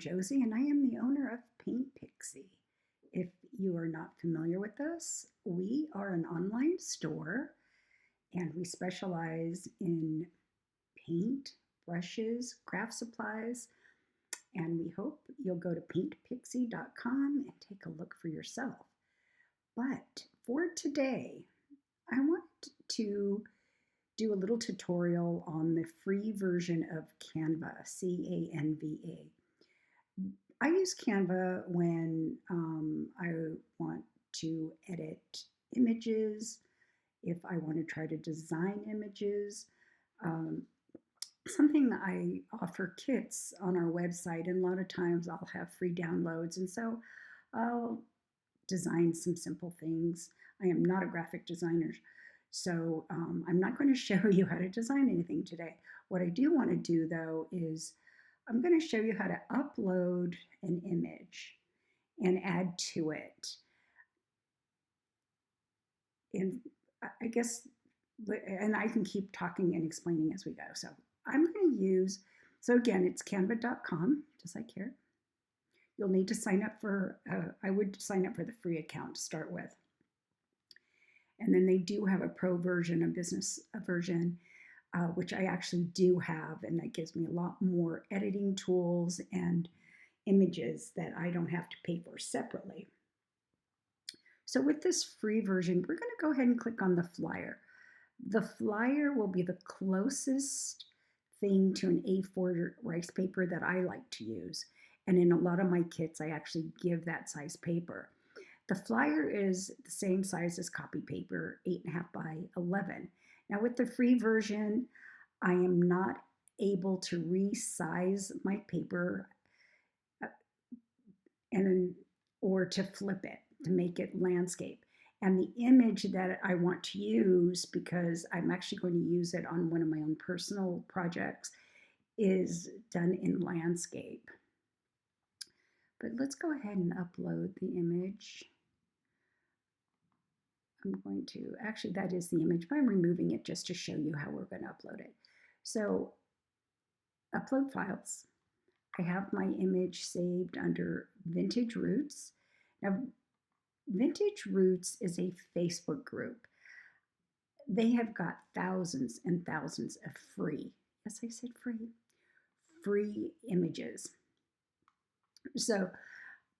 Josie, and I am the owner of Paint Pixie. If you are not familiar with us, we are an online store and we specialize in paint, brushes, craft supplies, and we hope you'll go to paintpixie.com and take a look for yourself. But for today, I want to do a little tutorial on the free version of Canva, Canva. I use Canva when I want to edit images, if I want to try to design images. Um, Something I offer kits on our website, and a lot of times I'll have free downloads, and so I'll design some simple things. I am not a graphic designer, so I'm not going to show you how to design anything today. What I do want to do though is I'm going to show you how to upload an image and add to it. And I guess, and I can keep talking and explaining as we go. So I'm going to use, so again, it's canva.com, just like here. You'll need to sign up for, I would sign up for the free account to start with. And then they do have a pro version, a business version, which I actually do have, and that gives me a lot more editing tools and images that I don't have to pay for separately. So with this free version, we're going to go ahead and click on the flyer. The flyer will be the closest thing to an A4 rice paper that I like to use. And in a lot of my kits, I actually give that size paper. The flyer is the same size as copy paper, 8.5 by 11. Now with the free version, I am not able to resize my paper or to flip it to make it landscape. And the image that I want to use, because I'm actually going to use it on one of my own personal projects, is done in landscape. But let's go ahead and upload the image. I'm going to, actually that is the image, but I'm removing it just to show you how we're going to upload it. So upload files. I have my image saved under Vintage Roots. Now, Vintage Roots is a Facebook group. They have got thousands and thousands of free, yes, I said free images. So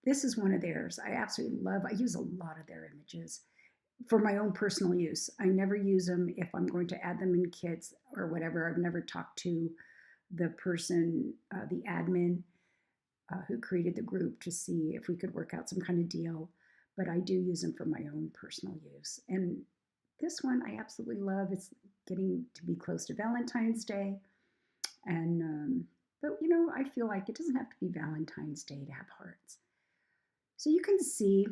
this is one of theirs. I absolutely love, I use a lot of their images for my own personal use. I never use them if I'm going to add them in kits or whatever. I've never talked to the person, the admin who created the group, to see if we could work out some kind of deal, but I do use them for my own personal use. And this one I absolutely love. It's getting to be close to Valentine's Day, and but you know, I feel like it doesn't have to be Valentine's Day to have hearts. So you can see,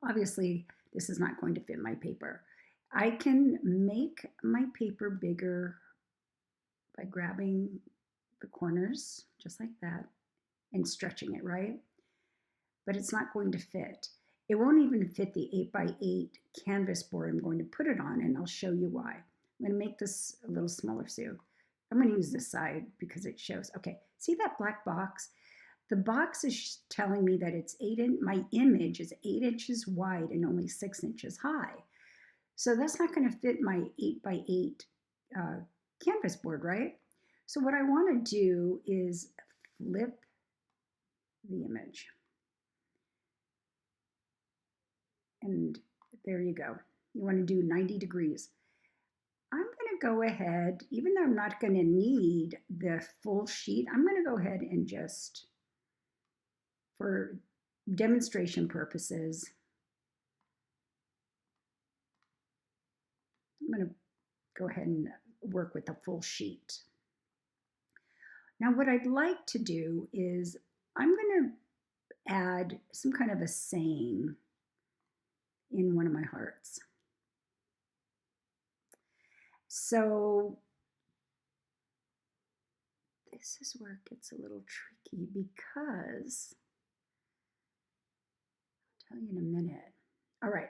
obviously this is not going to fit my paper. I can make my paper bigger by grabbing the corners just like that and stretching it, right? But it's not going to fit. It won't even fit the 8x8 canvas board I'm going to put it on, and I'll show you why. I'm going to make this a little smaller too. I'm going to use this side because it shows. Okay, see that black box? The box is telling me that it's my image is 8 inches wide and only 6 inches high. So that's not going to fit my 8x8 canvas board, right? So what I want to do is flip the image. And there you go. You want to do 90 degrees. I'm going to go ahead, even though I'm not going to need the full sheet, I'm going to go ahead and just, for demonstration purposes, I'm going to go ahead and work with the full sheet. Now what I'd like to do is I'm going to add some kind of a saying in one of my hearts. So this is where it gets a little tricky, because I'll tell you in a minute. All right,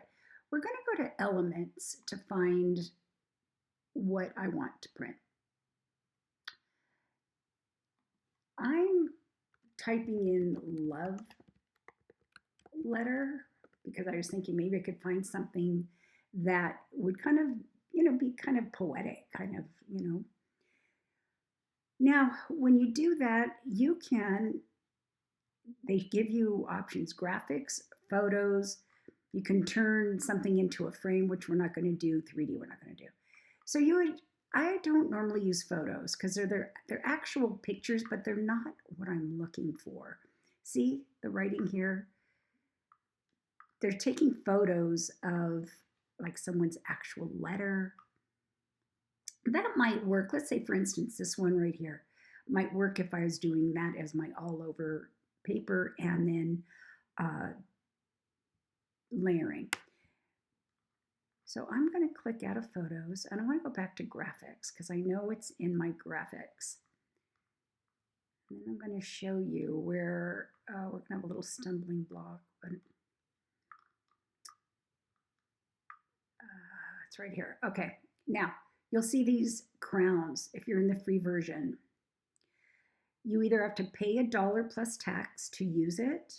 we're going to go to Elements to find what I want to print. I'm typing in love letter because I was thinking maybe I could find something that would kind of, be kind of poetic, kind of, Now, when you do that, they give you options: graphics, photos. You can turn something into a frame, which we're not going to do. 3D, we're not going to do. So I don't normally use photos because they're actual pictures, but they're not what I'm looking for. See the writing here? They're taking photos of like someone's actual letter. That might work. Let's say, for instance, this one right here might work if I was doing that as my all over paper and then uh, layering. So I'm going to click out of photos and I want to go back to graphics because I know it's in my graphics. And then I'm going to show you where we're going to have a little stumbling block. But, it's right here. Okay, now you'll see these crowns if you're in the free version. You either have to pay $1 plus tax to use it,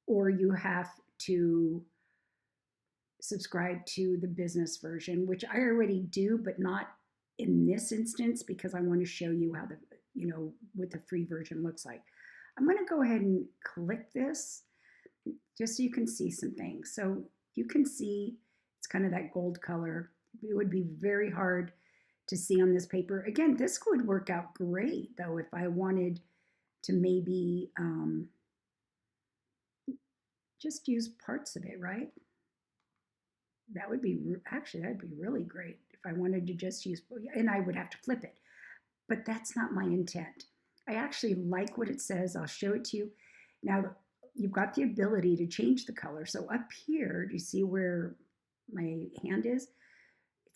or you have to subscribe to the business version, which I already do, but not in this instance because I want to show you how what the free version looks like. I'm going to go ahead and click this just so you can see some things. So you can see it's kind of that gold color. It would be very hard to see on this paper. Again, this would work out great though if I wanted to maybe just use parts of it, right? That would be that'd be really great if I wanted to just use, and I would have to flip it, but that's not my intent. I actually like what it says. I'll show it to you. Now you've got the ability to change the color. So up here, do you see where my hand is? It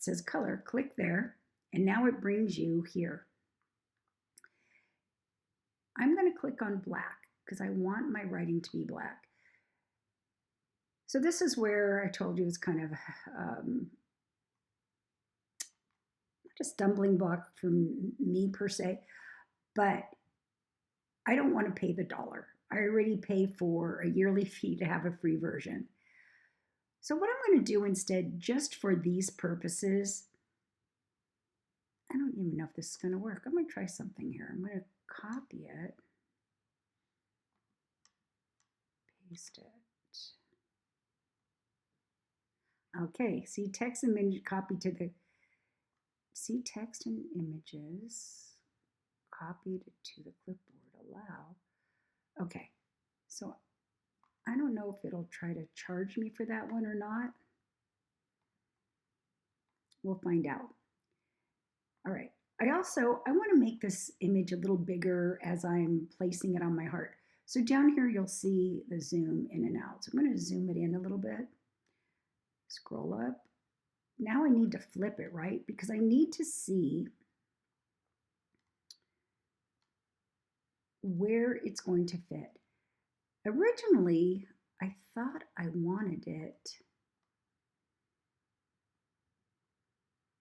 says color, click there, and now it brings you here. I'm going to click on black because I want my writing to be black. So this is where I told you it's kind of not a stumbling block for me per se, but I don't want to pay the $1. I already pay for a yearly fee to have a free version. So what I'm going to do instead, just for these purposes, I don't even know if this is going to work. I'm going to try something here. I'm going to copy it, paste it. Okay, see text and image copy to the, see text and images copied to the clipboard, allow. Okay, so I don't know if it'll try to charge me for that one or not. We'll find out. All right, I want to make this image a little bigger as I'm placing it on my heart. So down here, you'll see the zoom in and out. So I'm going to zoom it in a little bit. Scroll up. Now I need to flip it, right? Because I need to see where it's going to fit. Originally, I thought I wanted it.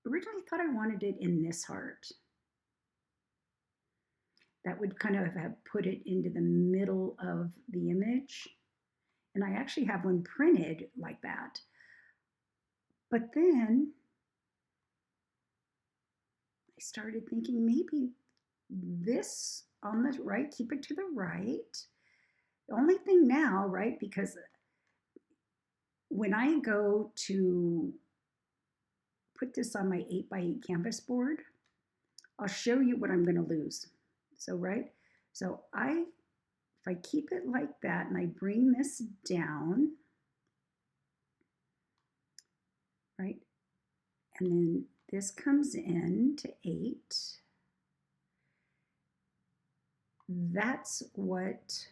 Originally, I thought I wanted it in this heart. That would kind of have put it into the middle of the image. And I actually have one printed like that. But then I started thinking maybe this on the right, keep it to the right. The only thing now, right, because when I go to put this on my 8x8 canvas board, I'll show you what I'm going to lose. So, right, so if I keep it like that and I bring this down, right, and then this comes in to 8, that's what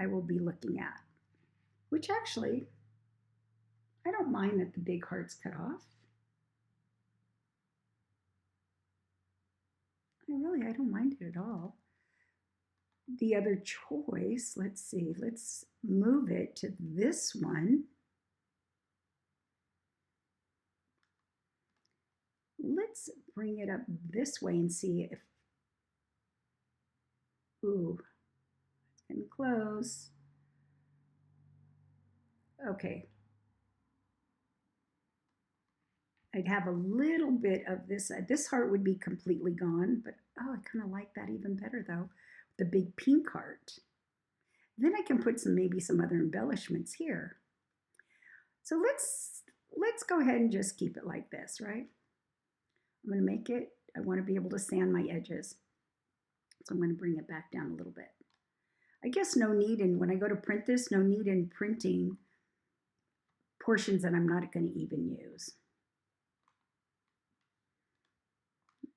I will be looking at, which actually, I don't mind that the big heart's cut off. I don't mind it at all. The other choice, let's see, let's move it to this one. Let's bring it up this way and see if Ooh, it's getting close. Okay. I'd have a little bit of this. This heart would be completely gone, but oh, I kind of like that even better though. The big pink heart. Then I can put maybe some other embellishments here. So let's go ahead and just keep it like this, right? I'm going to make it, I want to be able to sand my edges. So I'm going to bring it back down a little bit. I guess no need in, when I go to print this, no need in printing portions that I'm not going to even use.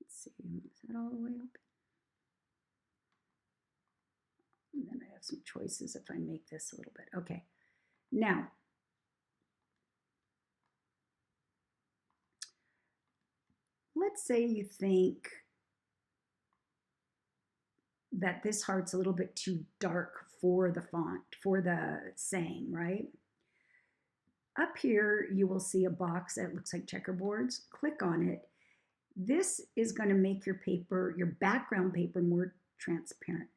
Let's see, is that all the way up? And then I have some choices if I make this a little bit. Okay, now, let's say you think that this heart's a little bit too dark for the font, for the saying, right? Up here, you will see a box that looks like checkerboards. Click on it. This is going to make your paper, your background paper, more transparent.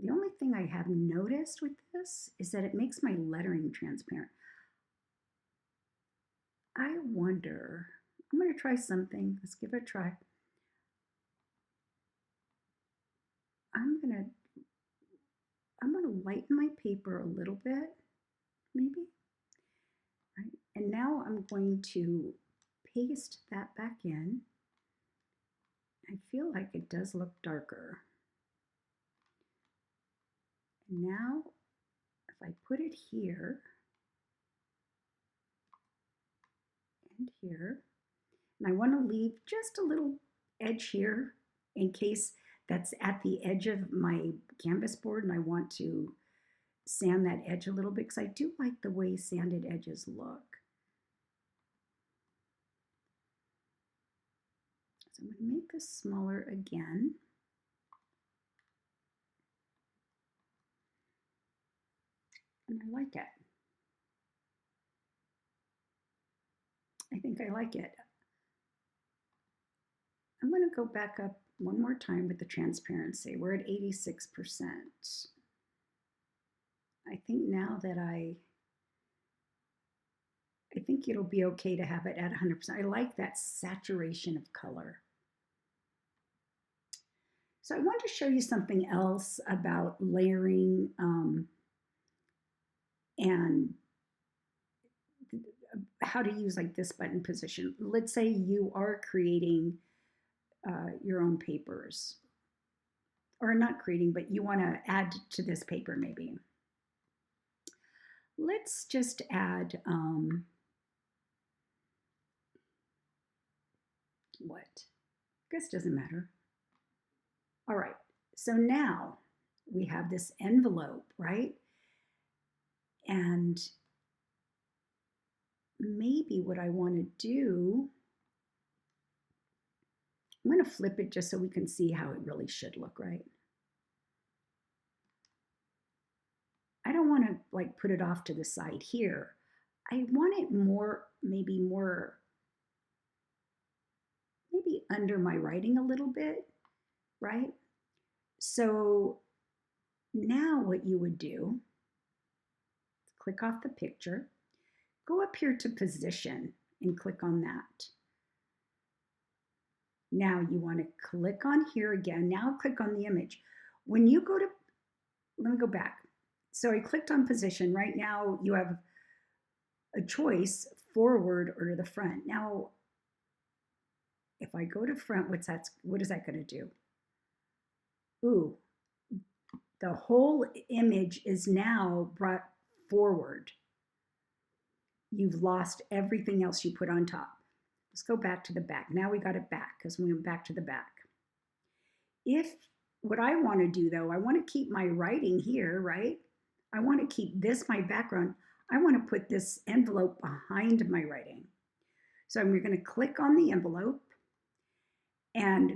The only thing I have noticed with this is that it makes my lettering transparent. I wonder, I'm going to try something. Let's give it a try. I'm going to lighten my paper a little bit, maybe. Right? And now I'm going to paste that back in. I feel like it does look darker. And now, if I put it here and here, and I want to leave just a little edge here in case that's at the edge of my canvas board and I want to sand that edge a little bit because I do like the way sanded edges look. So I'm going to make this smaller again. And I like it. I think I like it. I'm going to go back up one more time with the transparency. We're at 86%. I think now that I think it'll be okay to have it at 100%. I like that saturation of color. So I want to show you something else about layering and how to use like this button position. Let's say you are creating your own papers, or not creating, but you want to add to this paper maybe. Let's just add what? I guess doesn't matter. All right, so now we have this envelope, right? And maybe what I want to do, I'm going to flip it just so we can see how it really should look, right? I don't want to like put it off to the side here. I want it more, maybe under my writing a little bit, right? So now what you would do, click off the picture, go up here to position and click on that. Now you want to click on here again. Now click on the image. When you go to, let me go back. So I clicked on position. Right now you have a choice, forward or to the front. Now, if I go to front, what is that going to do? Ooh, the whole image is now brought forward. You've lost everything else you put on top. Let's go back to the back. Now we got it back because we went back to the back. If what I want to do though, I want to keep my writing here, right? I want to keep this my background. I want to put this envelope behind my writing. So I'm going to click on the envelope and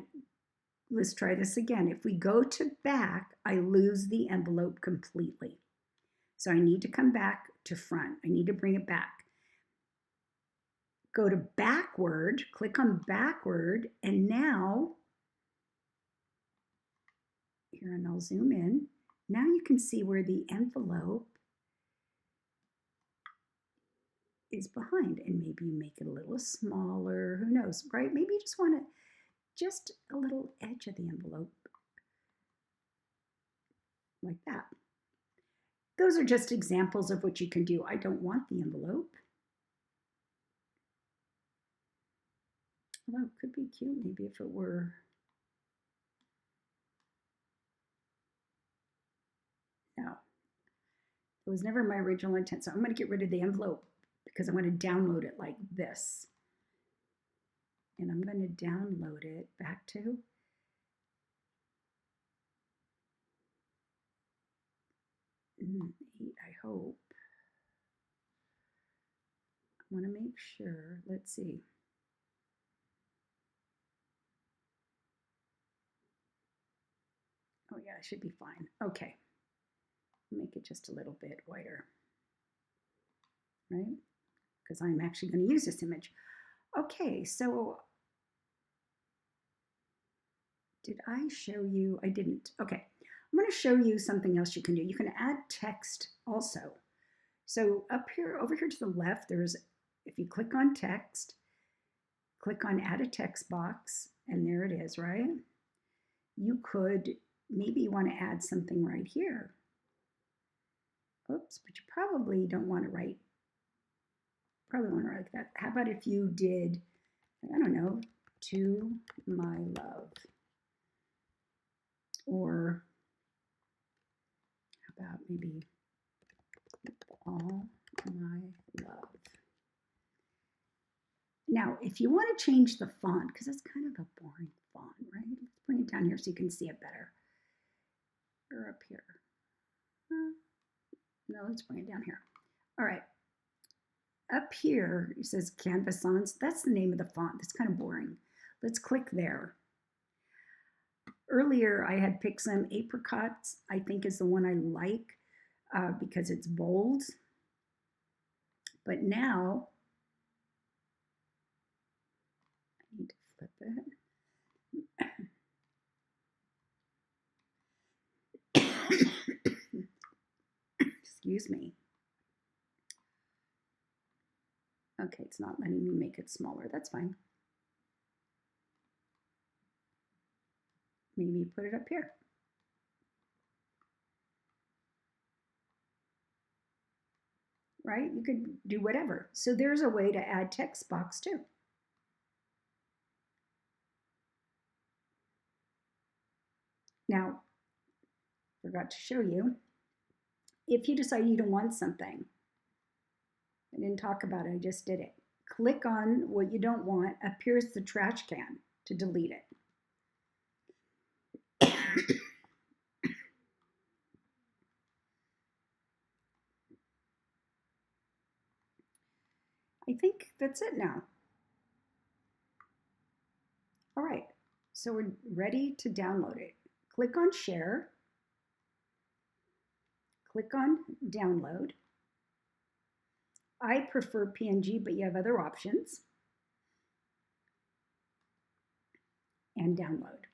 let's try this again. If we go to back, I lose the envelope completely. So I need to come back to front. I need to bring it back. Go to backward, click on backward, and now here, and I'll zoom in. Now you can see where the envelope is behind, and maybe you make it a little smaller, who knows, right? Maybe you just want to, just a little edge of the envelope like that. Those are just examples of what you can do. I don't want the envelope. Although it could be cute maybe if it were. No, it was never my original intent. So I'm going to get rid of the envelope because I want to download it like this. And I'm going to download it back to I hope. I want to make sure. Let's see. Oh yeah, it should be fine. Okay. Make it just a little bit whiter, right? Because I'm actually going to use this image. Okay, so did I show you? I didn't. Okay, I'm going to show you something else you can do. You can add text also. So up here, over here to the left, there's, if you click on text, click on add a text box, and there it is, right? You could, maybe you want to add something right here. Oops, but you probably don't want to write, probably want to write like that. How about if you did, I don't know, to my love? Or how about maybe all my love? Now, if you want to change the font, because it's kind of a boring font, right? Let's bring it down here so you can see it better. Or up here. No, let's bring it down here. All right. Up here, it says Canva Sans. That's the name of the font. That's kind of boring. Let's click there. Earlier, I had picked some apricots, I think is the one I like because it's bold. But now, I need to flip it. Excuse me. Okay, it's not letting me make it smaller. That's fine. Maybe put it up here. Right? You could do whatever. So there's a way to add text box too. Now, forgot to show you, if you decide you don't want something, I didn't talk about it, I just did it. Click on what you don't want, appears the trash can to delete it. I think that's it now. All right, so we're ready to download it. Click on share, click on download. I prefer PNG, but you have other options. And download.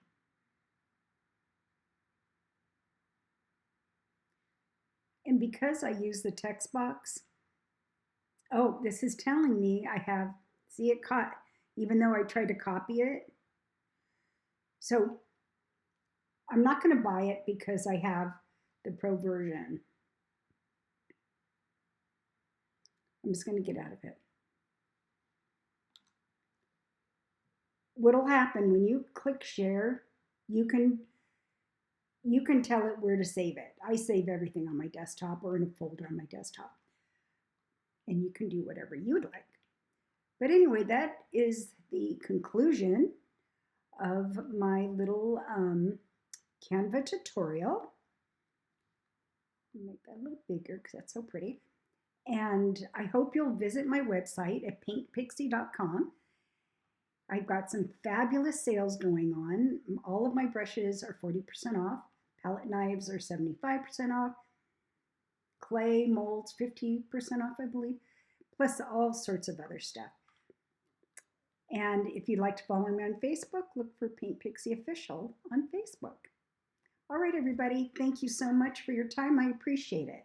And because I use the text box, oh, this is telling me I have, see it caught, even though I tried to copy it. So I'm not going to buy it because I have the pro version. I'm just going to get out of it. What'll happen when you click share, you can tell it where to save it. I save everything on my desktop or in a folder on my desktop. And you can do whatever you'd like. But anyway, that is the conclusion of my little Canva tutorial. Make that a little bigger because that's so pretty. And I hope you'll visit my website at paintpixie.com. I've got some fabulous sales going on. All of my brushes are 40% off. Palette knives are 75% off. Clay molds 50% off, I believe, plus all sorts of other stuff. And if you'd like to follow me on Facebook, look for Paint Pixie Official on Facebook. All right, everybody, thank you so much for your time. I appreciate it.